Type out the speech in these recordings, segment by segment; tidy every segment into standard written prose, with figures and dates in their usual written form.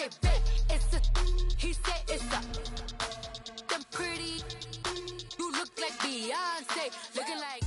It's a, he said it's a, them pretty, you look like Beyonce, looking like.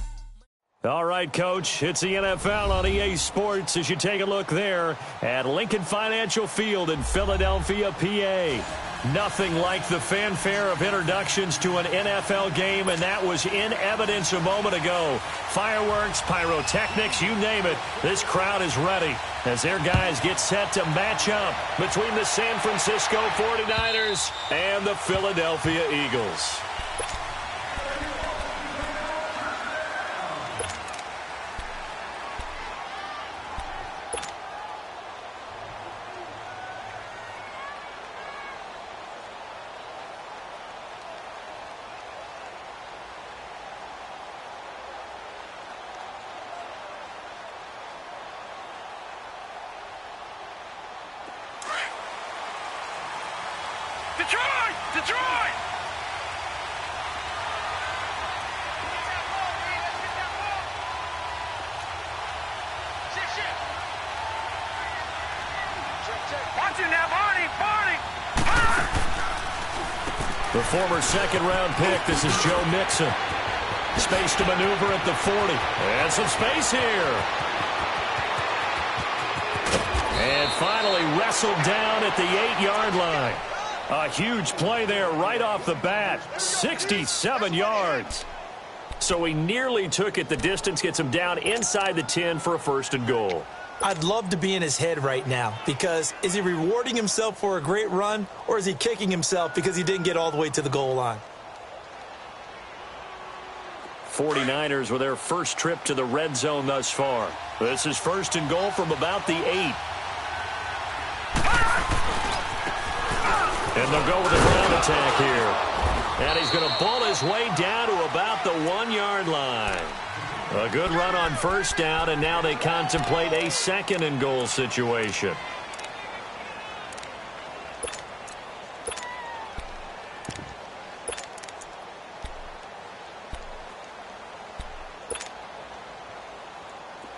All right, Coach, it's the NFL on EA Sports as you take a look there at Lincoln Financial Field in Philadelphia, PA. Nothing like the fanfare of introductions to an NFL game, and that was in evidence a moment ago. Fireworks, pyrotechnics, you name it, this crowd is ready as their guys get set to match up between the San Francisco 49ers and the Philadelphia Eagles. Detroit! Watch it now, Barney! The former second-round pick, this is Joe Mixon. Space to maneuver at the 40. And some space here. And finally wrestled down at the 8-yard line. A huge play there right off the bat. 67 yards. So he nearly took it the distance, gets him down inside the 10 for a 1st and goal. I'd love to be in his head right now because is he rewarding himself for a great run or is he kicking himself because he didn't get all the way to the goal line? 49ers with their first trip to the red zone thus far. This is 1st and goal from about the 8. And they'll go with a ground attack here. And he's going to ball his way down to about the 1-yard line. A good run on 1st down, and now they contemplate a 2nd and goal situation.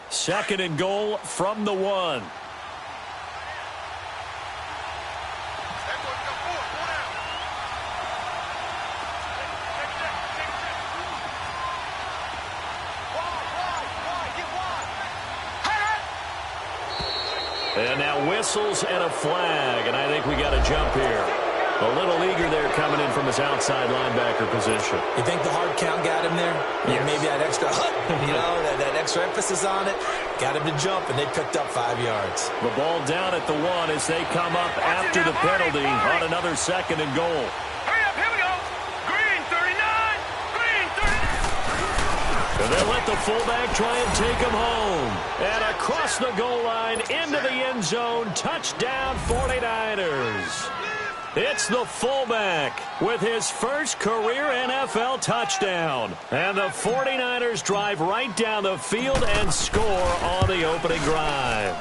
Second and goal from the 1. And now whistles and a flag, and I think we got a jump here. A little eager there coming in from his outside linebacker position. You think the hard count got him there? Yes. Maybe that extra that extra emphasis on it got him to jump, and they picked up 5 yards. The ball down at the 1 as they come up after the penalty on another 2nd and goal. Hurry up, here we go. Green 39, Green 39. And they let the fullback try and take him home. And across the goal line into the end zone, touchdown 49ers. It's the fullback with his first career NFL touchdown. And the 49ers drive right down the field and score on the opening drive.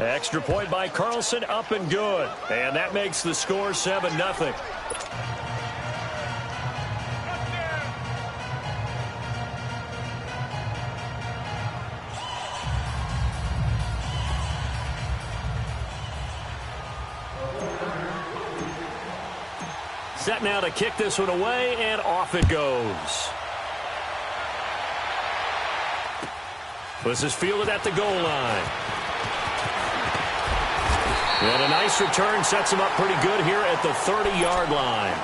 Extra point by Carlson, up and good. And that makes the score 7-0. Set now to kick this one away, and off it goes. This is fielded at the goal line. And a nice return sets him up pretty good here at the 30-yard line.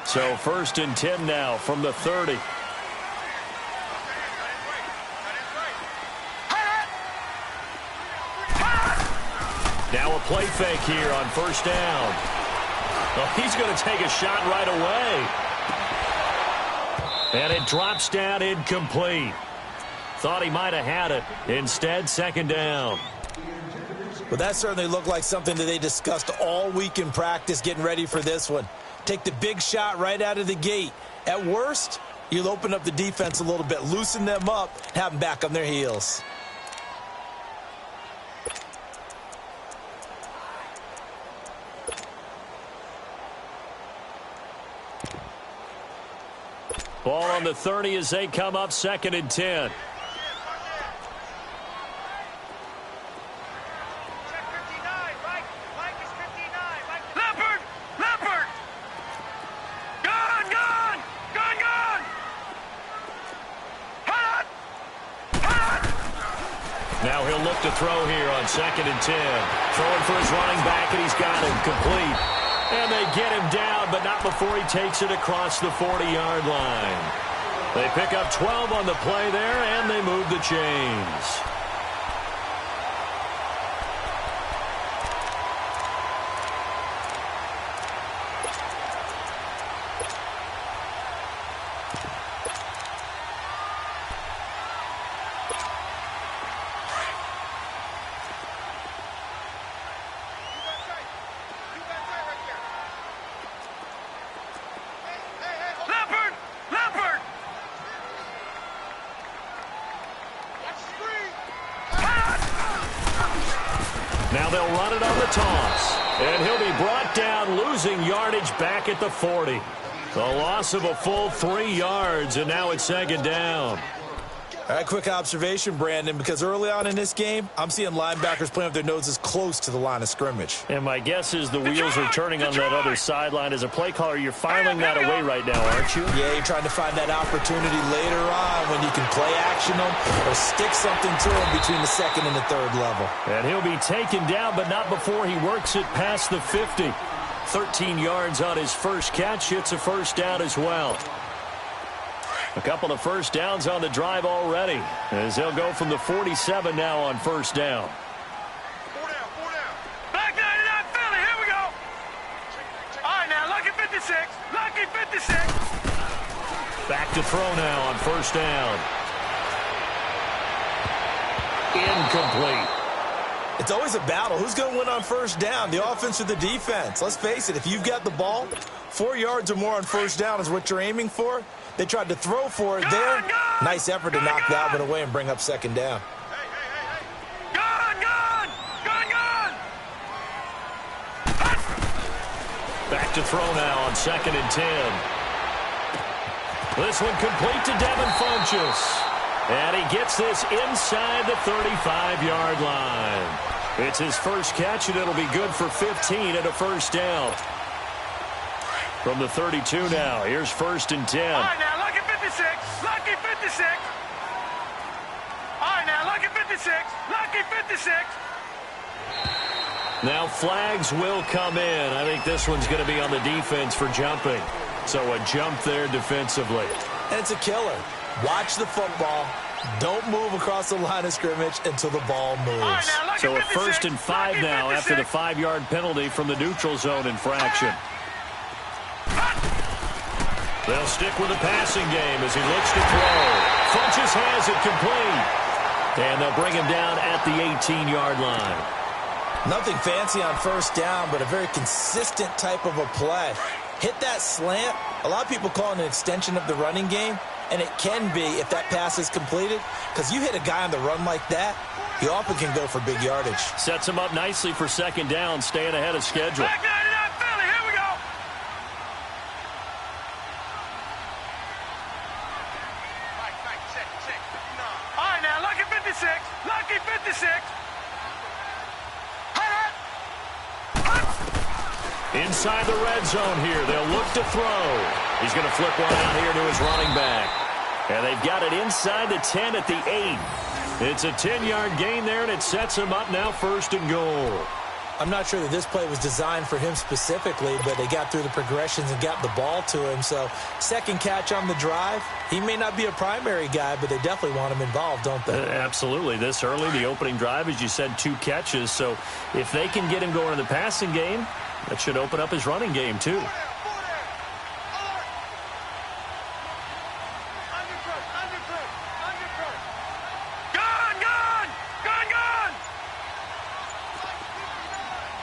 So 1st and 10 now from the 30. Now a play fake here on 1st down. Well, he's going to take a shot right away. And it drops down incomplete. Thought he might have had it. Instead, 2nd down. Well, that certainly looked like something that they discussed all week in practice getting ready for this one. Take the big shot right out of the gate. At worst, you'll open up the defense a little bit, loosen them up, have them back on their heels. Ball on the 30 as they come up 2nd and 10. Now he'll look to throw here on 2nd and 10. Throwing for his running back, and he's got him complete. And they get him down, but not before he takes it across the 40-yard line. They pick up 12 on the play there, and they move the chains. Now they'll run it on the toss. And he'll be brought down, losing yardage back at the 40. The loss of a full 3 yards, and now it's 2nd down. All right, quick observation, Brandon, because early on in this game, I'm seeing linebackers playing with their noses close to the line of scrimmage. And my guess is the wheels are turning on that other sideline. As a play caller, you're filing that away right now, aren't you? Yeah, you're trying to find that opportunity later on when you can play action them or stick something to them between the 2nd and the 3rd level. And he'll be taken down, but not before he works it past the 50. 13 yards on his first catch. It's a 1st down as well. A couple of 1st downs on the drive already, as they'll go from the 47 now on 1st down. 4 down. Back 99 Philly, here we go. All right, now, lucky 56. Lucky 56. Back to throw now on 1st down. Incomplete. It's always a battle. Who's going to win on 1st down, the offense or the defense? Let's face it, if you've got the ball, 4 yards or more on 1st down is what you're aiming for. They tried to throw for it there. Nice effort to knock that one away and bring up 2nd down. Back to throw now on 2nd and 10. This one complete to Devin Funchess. And he gets this inside the 35-yard line. It's his first catch, and it'll be good for 15 at a 1st down. From the 32 now, here's 1st and 10. All right, now, lucky 56. Lucky 56. All right, now, lucky 56. Lucky 56. Now flags will come in. I think this one's going to be on the defense for jumping. So a jump there defensively. And it's a killer. Watch the football. Don't move across the line of scrimmage until the ball moves. Right, now, so a 1st and 5 now after the 5-yard penalty from the neutral zone infraction. They'll stick with the passing game as he looks to throw. Funchess has it complete. And they'll bring him down at the 18-yard line. Nothing fancy on 1st down, but a very consistent type of a play. Hit that slant. A lot of people call it an extension of the running game, and it can be if that pass is completed, because you hit a guy on the run like that, he often can go for big yardage. Sets him up nicely for 2nd down, staying ahead of schedule. Back 99 Philly, here we go. All right, now, lucky 56. Lucky 56. Inside the red zone here. They'll look to throw. He's going to flip one out here to his running back. And they've got it inside the 10 at the 8. It's a 10-yard gain there, and it sets him up now 1st and goal. I'm not sure that this play was designed for him specifically, but they got through the progressions and got the ball to him. So 2nd catch on the drive. He may not be a primary guy, but they definitely want him involved, don't they? Absolutely. This early, the opening drive, as you said, 2 catches. So if they can get him going in the passing game, that should open up his running game, too.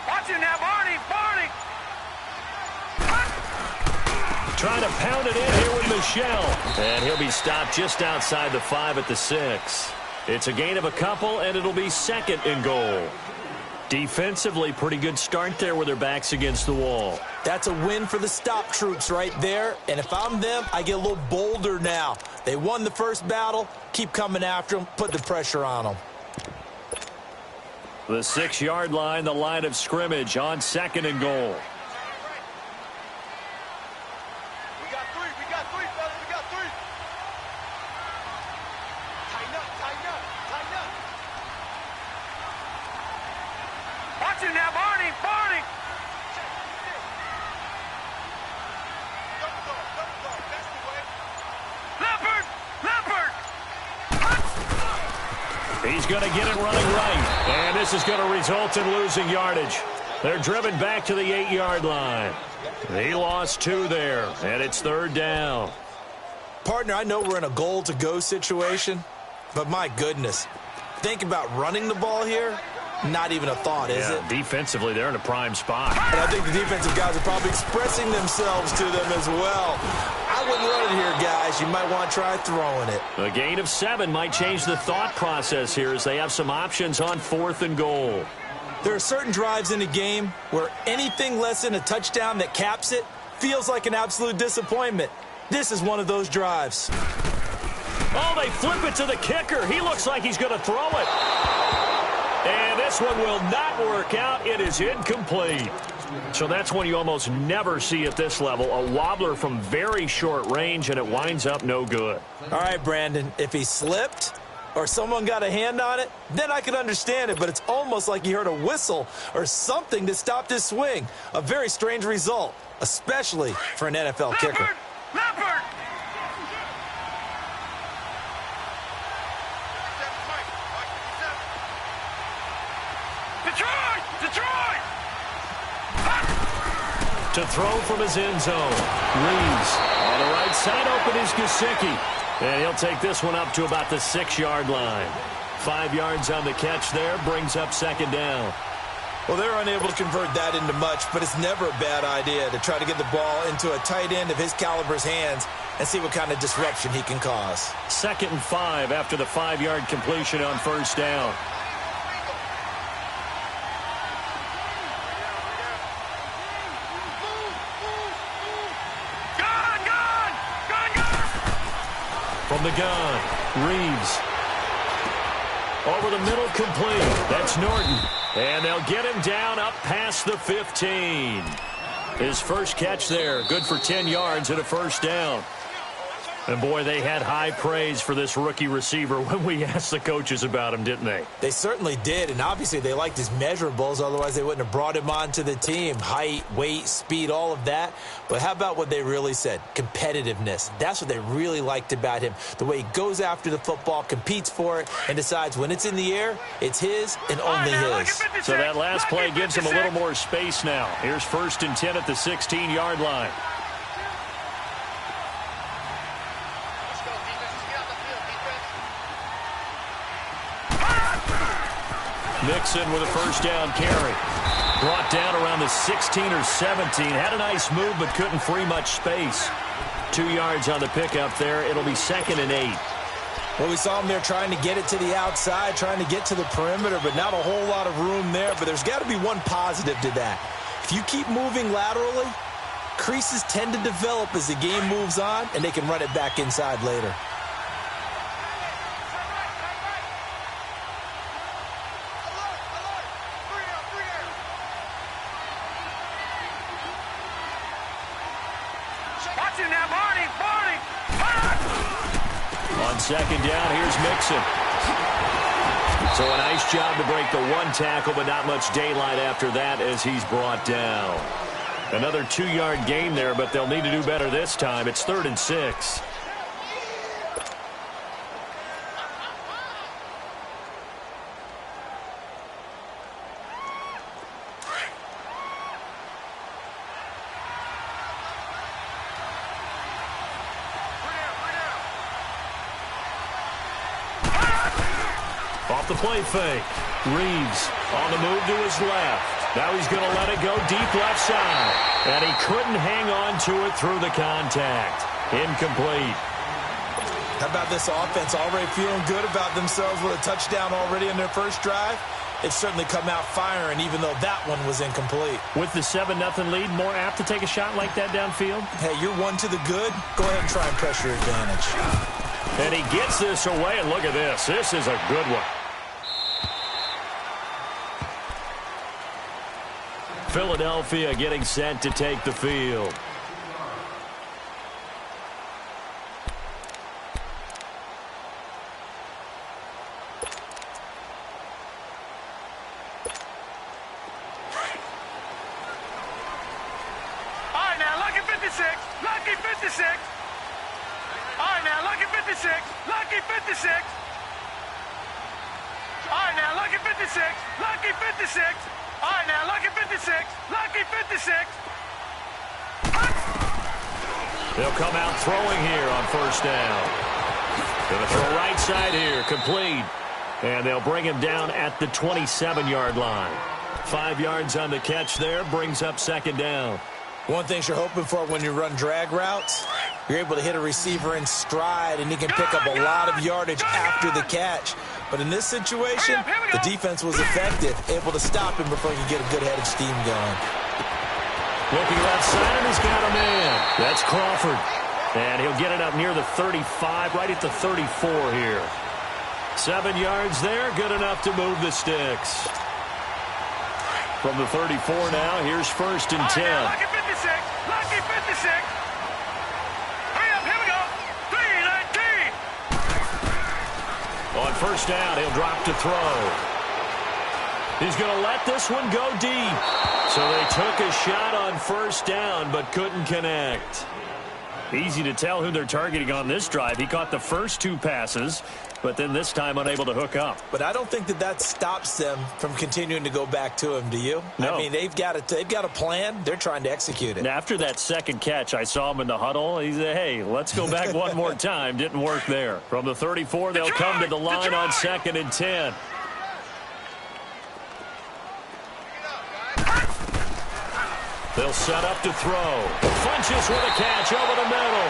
Watch him now, Barney. Trying to pound it in here with Michelle. And he'll be stopped just outside the 5 at the 6. It's a gain of a couple, and it'll be 2nd and goal. Defensively, pretty good start there with their backs against the wall. That's a win for the stop troops right there. And if I'm them, I get a little bolder now. They won the first battle. Keep coming after them. Put the pressure on them. The 6-yard line, the line of scrimmage on 2nd and goal. We got three, fellas. We got three. Tighten up. Watch it now, Barney. Double dog. That's the way. Leopard. He's going to get it running right. And this is going to result in losing yardage. They're driven back to the 8-yard line. He lost 2 there, and it's 3rd down. Partner, I know we're in a goal-to-go situation, but my goodness, think about running the ball here. Not even a thought, is it? Defensively, they're in a prime spot. And I think the defensive guys are probably expressing themselves to them as well. I wouldn't run it here, guys. You might want to try throwing it. A gain of 7 might change the thought process here as they have some options on 4th and goal. There are certain drives in a game where anything less than a touchdown that caps it feels like an absolute disappointment. This is one of those drives. Oh, they flip it to the kicker. He looks like he's going to throw it. And this one will not work out. It is incomplete. So that's one you almost never see at this level. A wobbler from very short range, and it winds up no good. All right, Brandon, if he slipped or someone got a hand on it, then I could understand it. But it's almost like he heard a whistle or something that stopped his swing. A very strange result, especially for an NFL kicker. Leopard. Detroit! To throw from his end zone. Reeves on the right side, open is Gesicki. And he'll take this one up to about the 6-yard line. 5 yards on the catch there, brings up 2nd down. Well, they're unable to convert that into much, but it's never a bad idea to try to get the ball into a tight end of his caliber's hands and see what kind of disruption he can cause. 2nd and 5 after the 5-yard completion on 1st down. From the gun, Reeves. Over the middle, complete. That's Norton. And they'll get him down up past the 15. His first catch there, good for 10 yards and a 1st down. And, boy, they had high praise for this rookie receiver when we asked the coaches about him, didn't they? They certainly did, and obviously they liked his measurables. Otherwise, they wouldn't have brought him onto the team. Height, weight, speed, all of that. But how about what they really said? Competitiveness. That's what they really liked about him. The way he goes after the football, competes for it, and decides when it's in the air, it's his and only his. So that last play gives him a little more space now. Here's 1st and 10 at the 16-yard line. Mixon with a 1st down carry. Brought down around the 16 or 17. Had a nice move, but couldn't free much space. 2 yards on the pickup there. It'll be 2nd and 8. Well, we saw him there trying to get it to the outside, trying to get to the perimeter, but not a whole lot of room there. But there's got to be one positive to that. If you keep moving laterally, creases tend to develop as the game moves on, and they can run it back inside later. On 2nd down, here's Mixon. So a nice job to break the 1 tackle, but not much daylight after that as he's brought down. Another 2-yard gain there, but they'll need to do better this time. It's 3rd and 6. Off the play fake. Reeves on the move to his left. Now he's going to let it go deep left side. And he couldn't hang on to it through the contact. Incomplete. How about this offense already feeling good about themselves with a touchdown already in their first drive? they've certainly come out firing, even though that one was incomplete. With the 7-0 lead, more apt to take a shot like that downfield? Hey, you're one to the good. Go ahead and try and press your advantage. And he gets this away, and look at this. This is a good one. Philadelphia getting set to take the field. Lucky 56. All right, now, lucky 56. Lucky 56. All right, now, lucky 56. Lucky 56. All right, now, lucky 56. Lucky 56. They'll come out throwing here on first down. Going to throw right side here, complete. And they'll bring him down at the 27-yard line. 5 yards on the catch there, brings up second down. One thing you're hoping for when you run drag routes, you're able to hit a receiver in stride, and he can pick up a lot of yardage after the catch. But in this situation, the defense was effective, able to stop him before he could get a good head of steam going. Looking left side, and he's got a man. That's Crawford. And he'll get it up near the 35, right at the 34 here. 7 yards there, good enough to move the sticks. From the 34 now, here's first and 10. Lucky 56. Lucky 56. Hurry up, here we go. 3-19. On first down, he'll drop to throw. He's going to let this one go deep. So they took a shot on first down, but couldn't connect. Easy to tell who they're targeting on this drive. He caught the first 2 passes, but then this time unable to hook up. But I don't think that stops them from continuing to go back to him, do you? No. I mean, they've got a plan. They're trying to execute it. And after that second catch, I saw him in the huddle. He said, hey, let's go back one more time. Didn't work there. From the 34, they'll come to the line on second and 10. They'll set up to throw. Funches with a catch over the middle.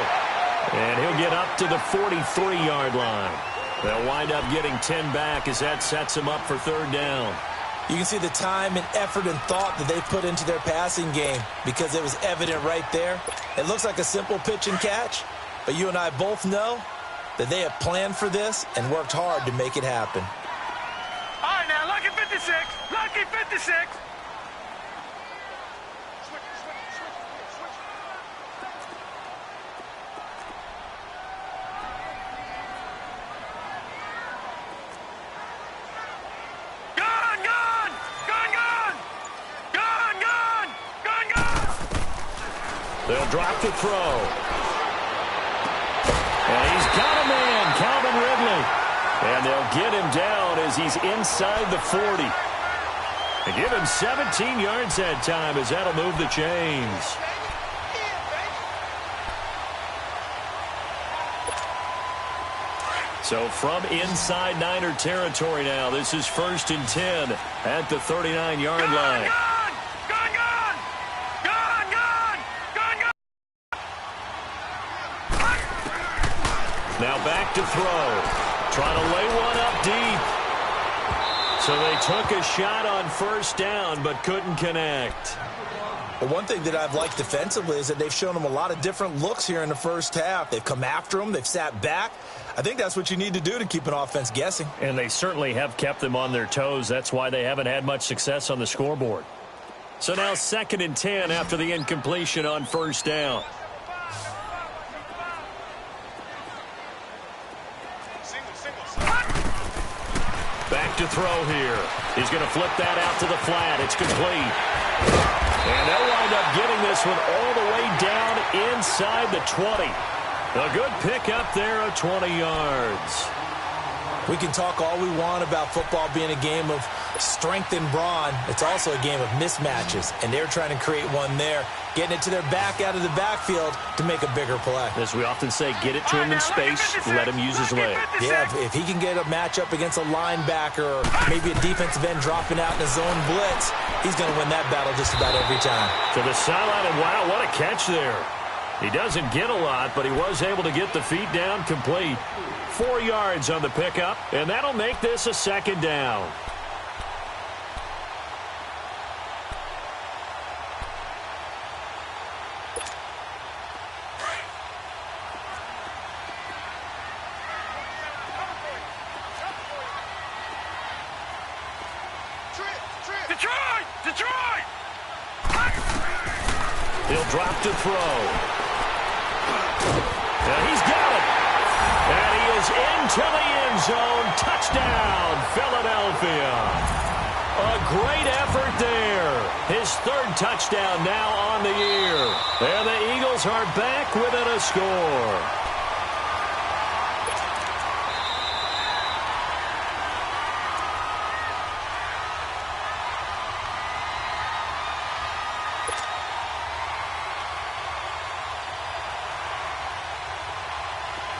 And he'll get up to the 43-yard line. They'll wind up getting 10 back as that sets him up for third down. You can see the time and effort and thought that they put into their passing game because it was evident right there. It looks like a simple pitch and catch, but you and I both know that they have planned for this and worked hard to make it happen. All right, now, lucky 56. Lucky 56. They'll drop to throw. And he's got a man, Calvin Ridley. And they'll get him down as he's inside the 40. And give him 17 yards that time as that'll move the chains. So from inside Niner territory now, this is first and 10 at the 39-yard line. Now back to throw. Trying to lay one up deep. So they took a shot on first down but couldn't connect. Well, one thing that I've liked defensively is that they've shown them a lot of different looks here in the first half. They've come after them. They've sat back. I think that's what you need to do to keep an offense guessing. And they certainly have kept them on their toes. That's why they haven't had much success on the scoreboard. So now second and 10 after the incompletion on first down. Back to throw here. He's going to flip that out to the flat. It's complete. And they'll wind up getting this one all the way down inside the 20. A good pickup there of 20 yards. We can talk all we want about football being a game of strength and brawn. It's also a game of mismatches, and they're trying to create one there, getting it to their back out of the backfield to make a bigger play. As we often say, get it to him in space, let him use his leg. Yeah, if he can get a matchup against a linebacker or maybe a defensive end dropping out in a zone blitz, he's going to win that battle just about every time. To the sideline, and wow, what a catch there. He doesn't get a lot, but he was able to get the feet down complete. 4 yards on the pickup, and that'll make this a second down. He'll drop to throw. And he's got it. And he is into the end zone. Touchdown, Philadelphia. A great effort there. His third touchdown now on the year. And the Eagles are back within a score.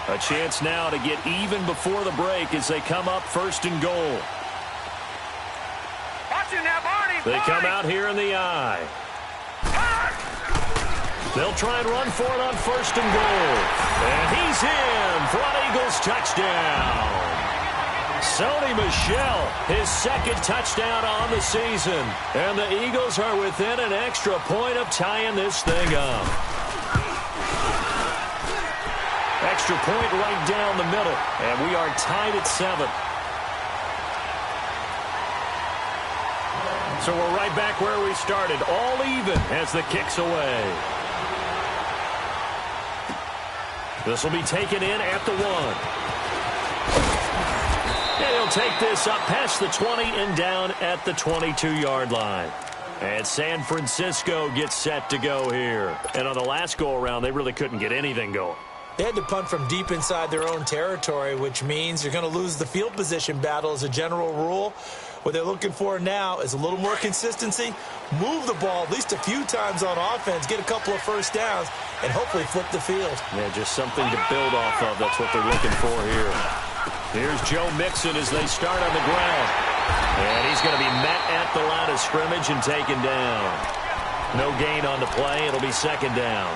A chance now to get even before the break as they come up first and goal. Watch it now, Barney. They come out here in the eye. They'll try and run for it on first and goal. And he's in for an Eagles touchdown. Sony Michel, his second touchdown on the season. And the Eagles are within an extra point of tying this thing up. Extra point right down the middle, and we are tied at 7. So we're right back where we started, all even as the kick's away. This will be taken in at the 1. And he'll take this up past the 20 and down at the 22-yard line. And San Francisco gets set to go here. And on the last go-around, they really couldn't get anything going. They had to punt from deep inside their own territory, which means you're going to lose the field position battle as a general rule. What they're looking for now is a little more consistency, move the ball at least a few times on offense, get a couple of first downs, and hopefully flip the field. Yeah, just something to build off of. That's what they're looking for here. Here's Joe Mixon as they start on the ground. And he's going to be met at the line of scrimmage and taken down. No gain on the play. It'll be second down.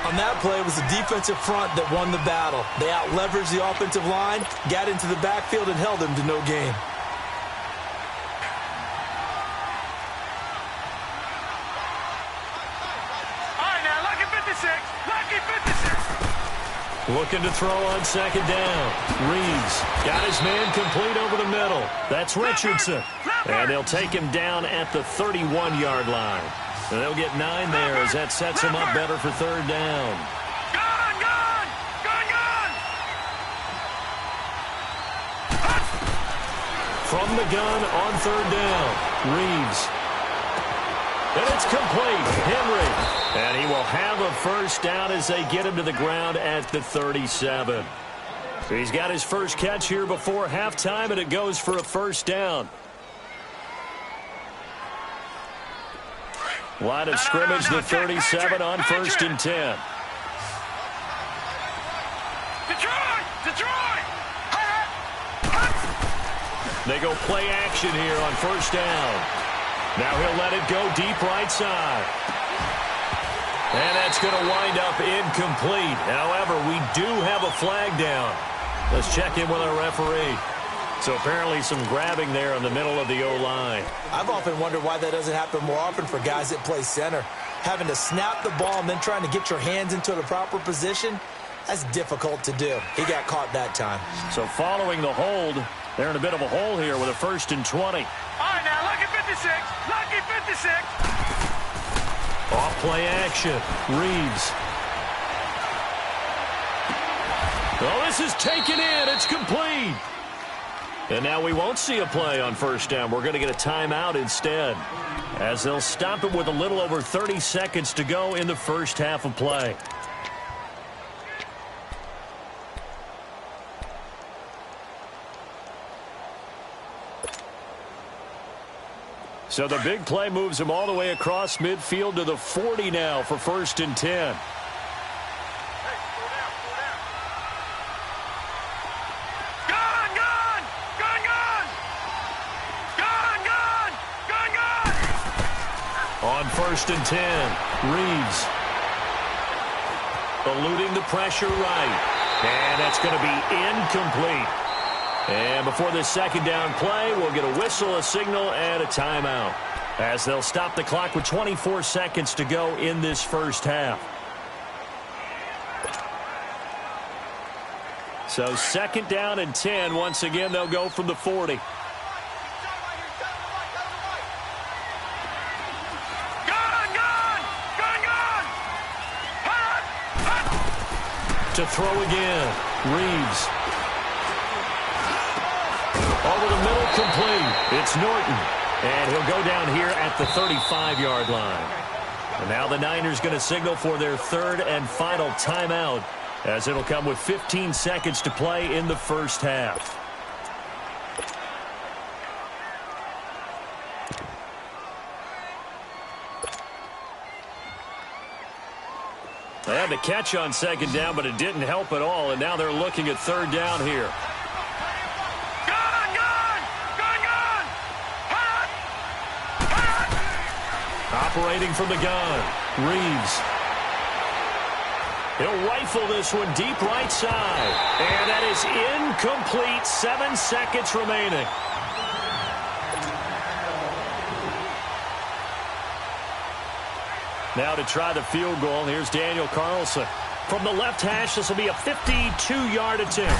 On that play, it was the defensive front that won the battle. They out-leveraged the offensive line, got into the backfield, and held them to no gain. All right, now, lucky 56. Lucky 56. Looking to throw on second down. Reeves got his man complete over the middle. That's Richardson. And they'll take him down at the 31-yard line. And they'll get 9 there as that sets them up better for third down. Gone! From the gun on third down, Reeves. And it's complete. Henry. And he will have a first down as they get him to the ground at the 37. So he's got his first catch here before halftime, and it goes for a first down. Line of scrimmage, the 37 on first and 10. Detroit! They go play action here on first down. Now he'll let it go deep right side. And that's going to wind up incomplete. However, we do have a flag down. Let's check in with our referee. So apparently some grabbing there in the middle of the O-line. I've often wondered why that doesn't happen more often for guys that play center. Having to snap the ball and then trying to get your hands into the proper position, that's difficult to do. He got caught that time. So following the hold, they're in a bit of a hole here with a first and 20. All right, now, lucky 56. Lucky 56. Off play action. Reeves. Oh, this is taken in. It's complete. And now we won't see a play on first down. We're going to get a timeout instead, as they'll stop it with a little over 30 seconds to go in the first half of play. So the big play moves him all the way across midfield to the 40 now for first and 10. On first and 10, Reeves eluding the pressure right. And that's going to be incomplete. And before this second down play, we'll get a whistle, a signal, and a timeout, as they'll stop the clock with 24 seconds to go in this first half. So second down and 10. Once again, they'll go from the 40. to throw again. Reeves. Over the middle, complete. It's Norton. And he'll go down here at the 35-yard line. And now the Niners going to signal for their third and final timeout, as it'll come with 15 seconds to play in the first half. They had the catch on second down, but it didn't help at all, and now they're looking at third down here. Operating from the gun, Reeves. He'll rifle this one deep right side. And that is incomplete. 7 seconds remaining. Now to try the field goal, here's Daniel Carlson. From the left hash, this will be a 52-yard attempt.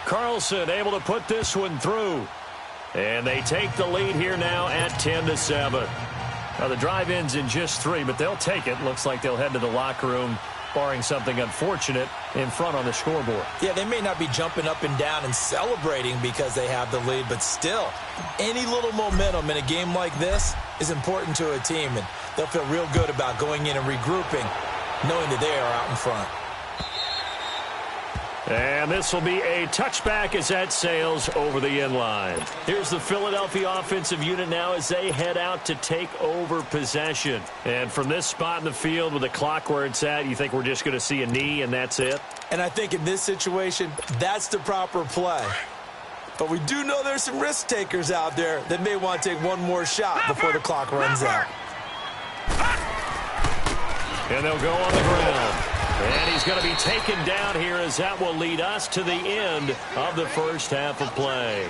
Carlson able to put this one through. And they take the lead here now at 10-7. Now, the drive ends in just 3, but they'll take it. Looks like they'll head to the locker room, barring something unfortunate, in front on the scoreboard. Yeah, they may not be jumping up and down and celebrating because they have the lead, but still, any little momentum in a game like this is important to a team, and they'll feel real good about going in and regrouping, knowing that they are out in front. And this will be a touchback as that sails over the end line. Here's the Philadelphia offensive unit now as they head out to take over possession. And from this spot in the field with the clock where it's at, you think we're just going to see a knee and that's it? And I think in this situation, that's the proper play. But we do know there's some risk takers out there that may want to take one more shot before the clock runs out. And they'll go on the ground. And he's going to be taken down here as that will lead us to the end of the first half of play.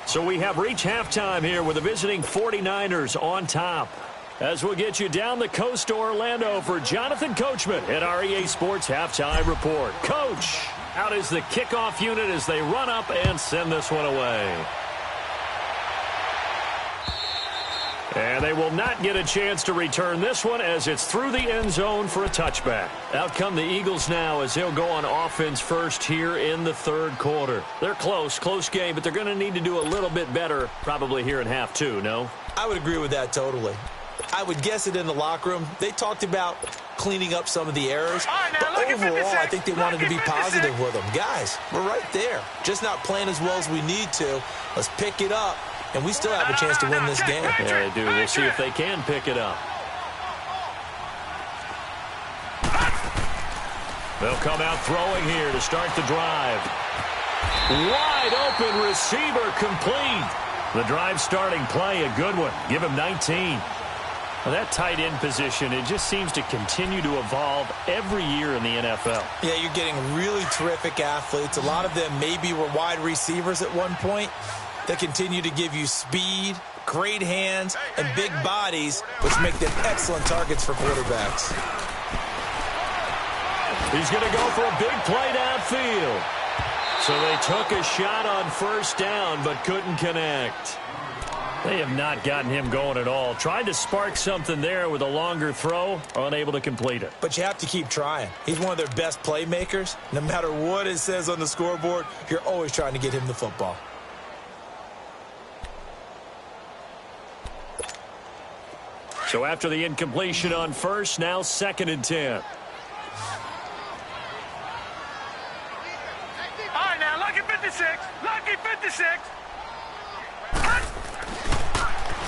So we have reached halftime here with the visiting 49ers on top. As we'll get you down the coast to Orlando for Jonathan Coachman at our EA Sports Halftime Report. Coach, out is the kickoff unit as they run up and send this one away. And they will not get a chance to return this one as it's through the end zone for a touchback. Out come the Eagles now as they'll go on offense first here in the third quarter. They're close game, but they're going to need to do a little bit better probably here in half two, no? I would agree with that totally. I would guess it in the locker room. They talked about cleaning up some of the errors, but overall I think they wanted to be positive with them. Guys, we're right there. Just not playing as well as we need to. Let's pick it up. And we still have a chance to win this game. Yeah, they do. We'll see if they can pick it up. They'll come out throwing here to start the drive. Wide open receiver complete. The drive starting play, a good one. Give him 19. Well, that tight end position, it just seems to continue to evolve every year in the NFL. Yeah, you're getting really terrific athletes. A lot of them maybe were wide receivers at one point. They continue to give you speed, great hands, and big bodies, which make them excellent targets for quarterbacks. He's going to go for a big play downfield. So they took a shot on first down, but couldn't connect. They have not gotten him going at all. Tried to spark something there with a longer throw, unable to complete it. But you have to keep trying. He's one of their best playmakers. No matter what it says on the scoreboard, you're always trying to get him the football. So after the incompletion on first, now 2nd and 10. All right, now, lucky 56. Lucky 56.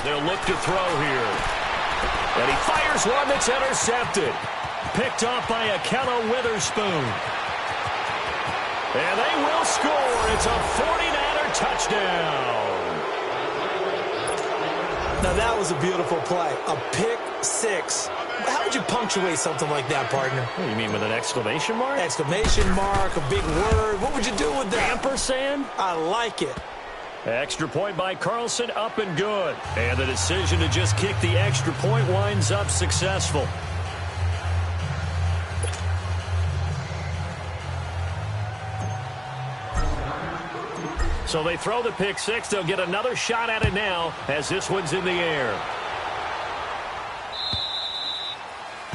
They'll look to throw here. And he fires one that's intercepted. Picked off by Akello Witherspoon. And they will score. It's a 49er touchdown. Now, that was a beautiful play. A pick six. How would you punctuate something like that, partner? What do you mean, with an exclamation mark? Exclamation mark, a big word. What would you do with that? Ampersand? I like it. Extra point by Carlson, up and good. And the decision to just kick the extra point winds up successful. So they throw the pick six. They'll get another shot at it now as this one's in the air.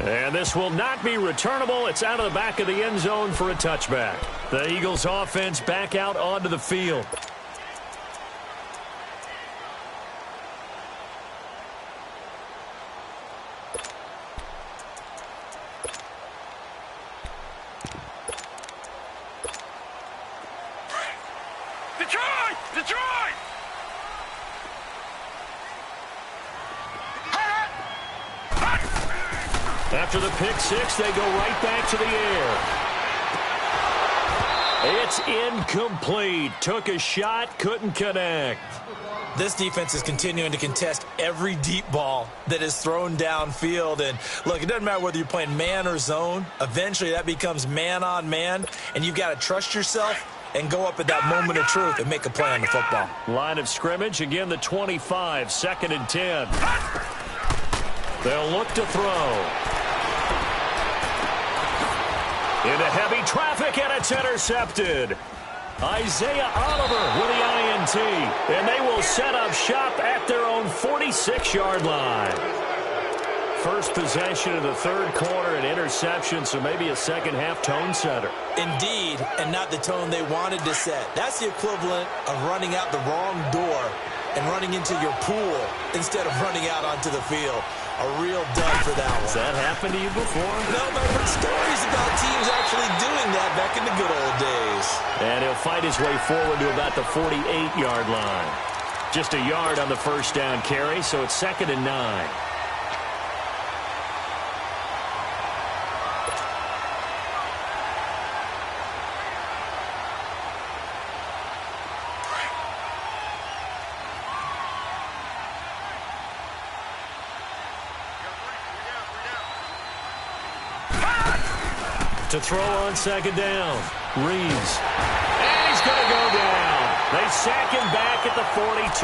And this will not be returnable. It's out of the back of the end zone for a touchback. The Eagles offense back out onto the field. Detroit! Detroit! After the pick six, they go right back to the air. It's incomplete. Took a shot, couldn't connect. This defense is continuing to contest every deep ball that is thrown downfield. And, look, it doesn't matter whether you're playing man or zone. Eventually, that becomes man on man, and you've got to trust yourself and go up at that moment of truth and make a play on the football. Line of scrimmage, again the 25, 2nd and 10. They'll look to throw. Into heavy traffic, and it's intercepted. Isaiah Oliver with the INT, and they will set up shop at their own 46-yard line. First possession of the third quarter, an interception, so maybe a second-half tone setter. Indeed, and not the tone they wanted to set. That's the equivalent of running out the wrong door and running into your pool instead of running out onto the field. A real dud for that one. Has that happened to you before? No, but I've heard stories about teams actually doing that back in the good old days. And he'll fight his way forward to about the 48-yard line. Just a yard on the first down carry, so it's 2nd and 9. To throw on 2nd down. Reeves. And he's going to go down. They sack him back at the 42.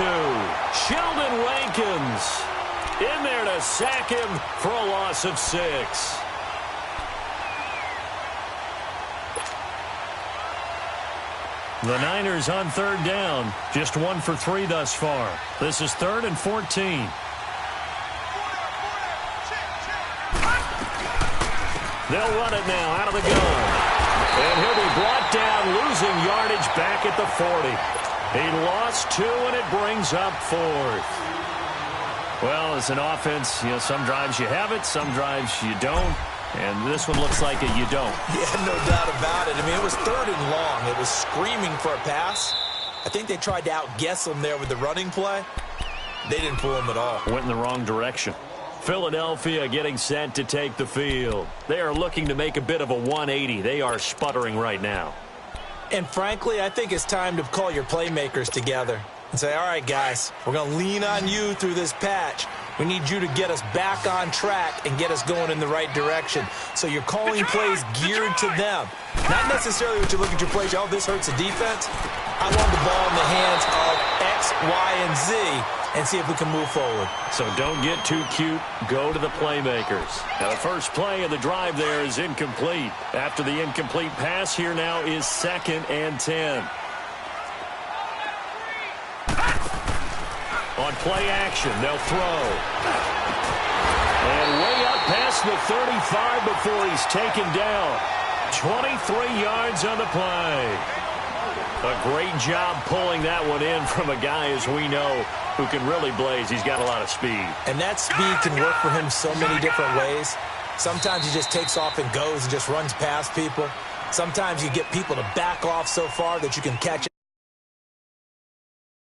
Sheldon Rankins in there to sack him for a loss of 6. The Niners on 3rd down. Just 1 for 3 thus far. This is 3rd and 14. They'll run it now out of the gun. And he'll be brought down, losing yardage back at the 40. He lost 2, and it brings up 4th. Well, as an offense, you know, some drives you have it, some drives you don't. And this one looks like you don't. Yeah, no doubt about it. I mean, it was 3rd and long. It was screaming for a pass. I think they tried to outguess him there with the running play. They didn't fool him at all. Went in the wrong direction. Philadelphia getting set to take the field. They are looking to make a bit of a 180. They are sputtering right now. And frankly, I think it's time to call your playmakers together and say, all right, guys, we're going to lean on you through this patch. We need you to get us back on track and get us going in the right direction. So you're calling plays geared to them. Not necessarily what you look at your plays, oh, this hurts the defense. I want the ball in the hands of X, Y, and Z and see if we can move forward. So don't get too cute. Go to the playmakers. Now, the first play of the drive there is incomplete. After the incomplete pass, here now is 2nd and 10. On play action, they'll throw. And way up past the 35 before he's taken down. 23 yards on the play. A great job pulling that one in from a guy, as we know, who can really blaze. He's got a lot of speed. And that speed can work for him so many different ways. Sometimes he just takes off and goes and just runs past people. Sometimes you get people to back off so far that you can catch